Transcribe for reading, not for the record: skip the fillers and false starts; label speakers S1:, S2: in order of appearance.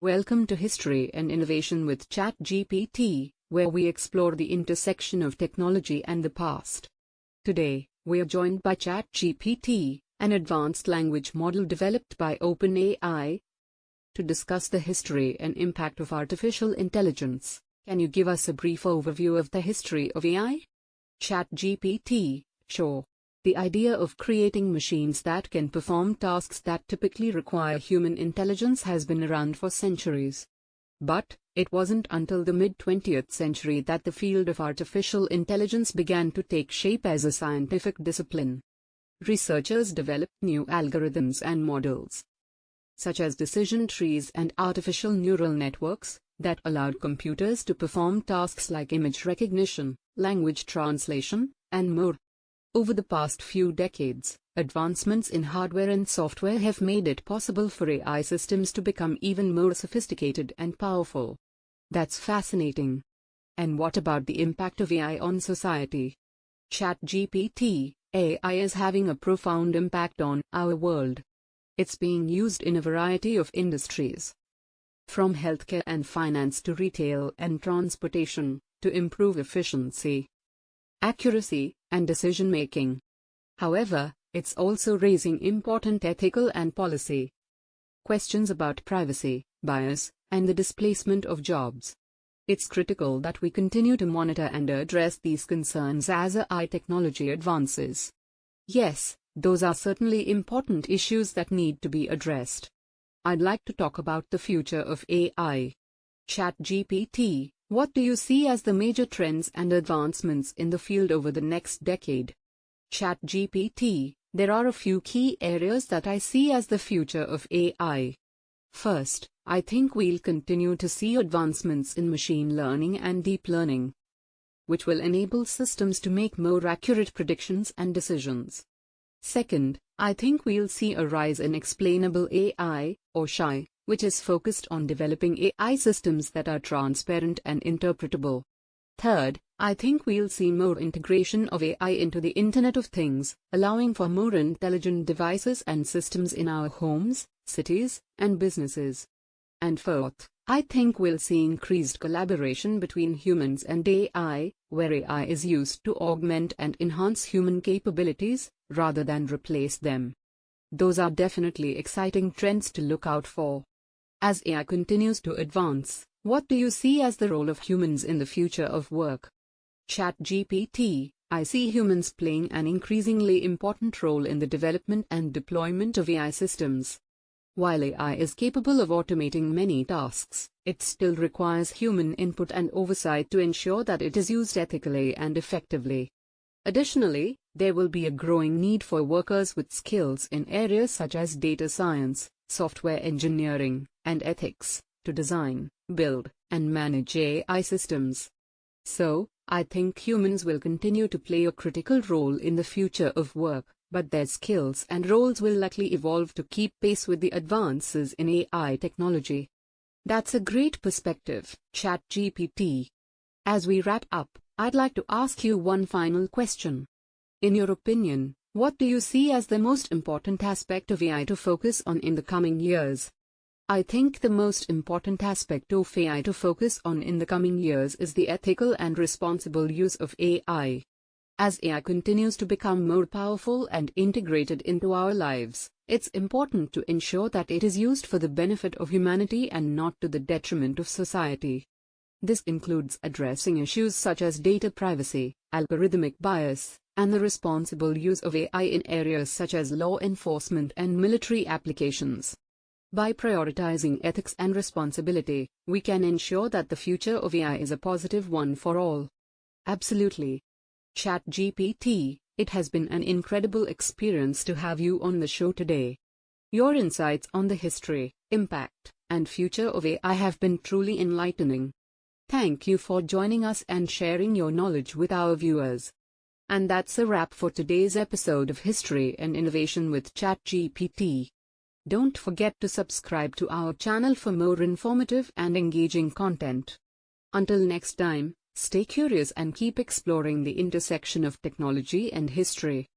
S1: Welcome to History and Innovation with ChatGPT, where we explore the intersection of technology and the past. Today, we are joined by ChatGPT, an advanced language model developed by OpenAI, to discuss the history and impact of artificial intelligence. Can you give us a brief overview of the history of AI? ChatGPT, sure. The idea of creating machines that can perform tasks that typically require human intelligence has been around for centuries. But it wasn't until the mid-20th century that the field of artificial intelligence began to take shape as a scientific discipline. Researchers developed new algorithms and models, such as decision trees and artificial neural networks, that allowed computers to perform tasks like image recognition, language translation, and more. Over the past few decades, advancements in hardware and software have made it possible for AI systems to become even more sophisticated and powerful. That's fascinating. And what about the impact of AI on society? ChatGPT, AI is having a profound impact on our world. It's being used in a variety of industries, from healthcare and finance to retail and transportation, to improve efficiency, accuracy, and decision-making. However, it's also raising important ethical and policy questions about privacy, bias, and the displacement of jobs. It's critical that we continue to monitor and address these concerns as AI technology advances. Yes, those are certainly important issues that need to be addressed. I'd like to talk about the future of AI. ChatGPT, what do you see as the major trends and advancements in the field over the next decade? ChatGPT, there are a few key areas that I see as the future of AI. First, I think we'll continue to see advancements in machine learning and deep learning, which will enable systems to make more accurate predictions and decisions. Second, I think we'll see a rise in explainable AI, or SHI, which is focused on developing AI systems that are transparent and interpretable. Third, I think we'll see more integration of AI into the Internet of Things, allowing for more intelligent devices and systems in our homes, cities, and businesses. And fourth, I think we'll see increased collaboration between humans and AI, where AI is used to augment and enhance human capabilities, rather than replace them. Those are definitely exciting trends to look out for. As AI continues to advance, what do you see as the role of humans in the future of work? ChatGPT, I see humans playing an increasingly important role in the development and deployment of AI systems. While AI is capable of automating many tasks, it still requires human input and oversight to ensure that it is used ethically and effectively. Additionally, there will be a growing need for workers with skills in areas such as data science, software engineering, and ethics, to design, build, and manage AI systems. So, I think humans will continue to play a critical role in the future of work, but their skills and roles will likely evolve to keep pace with the advances in AI technology. That's a great perspective, ChatGPT. As we wrap up, I'd like to ask you one final question. In your opinion, what do you see as the most important aspect of AI to focus on in the coming years? I think the most important aspect of AI to focus on in the coming years is the ethical and responsible use of AI. As AI continues to become more powerful and integrated into our lives, it's important to ensure that it is used for the benefit of humanity and not to the detriment of society. This includes addressing issues such as data privacy, algorithmic bias, and the responsible use of AI in areas such as law enforcement and military applications. By prioritizing ethics and responsibility, we can ensure that the future of AI is a positive one for all. Absolutely. ChatGPT, it has been an incredible experience to have you on the show today. Your insights on the history, impact, and future of AI have been truly enlightening. Thank you for joining us and sharing your knowledge with our viewers. And that's a wrap for today's episode of History and Innovation with ChatGPT. Don't forget to subscribe to our channel for more informative and engaging content. Until next time, stay curious and keep exploring the intersection of technology and history.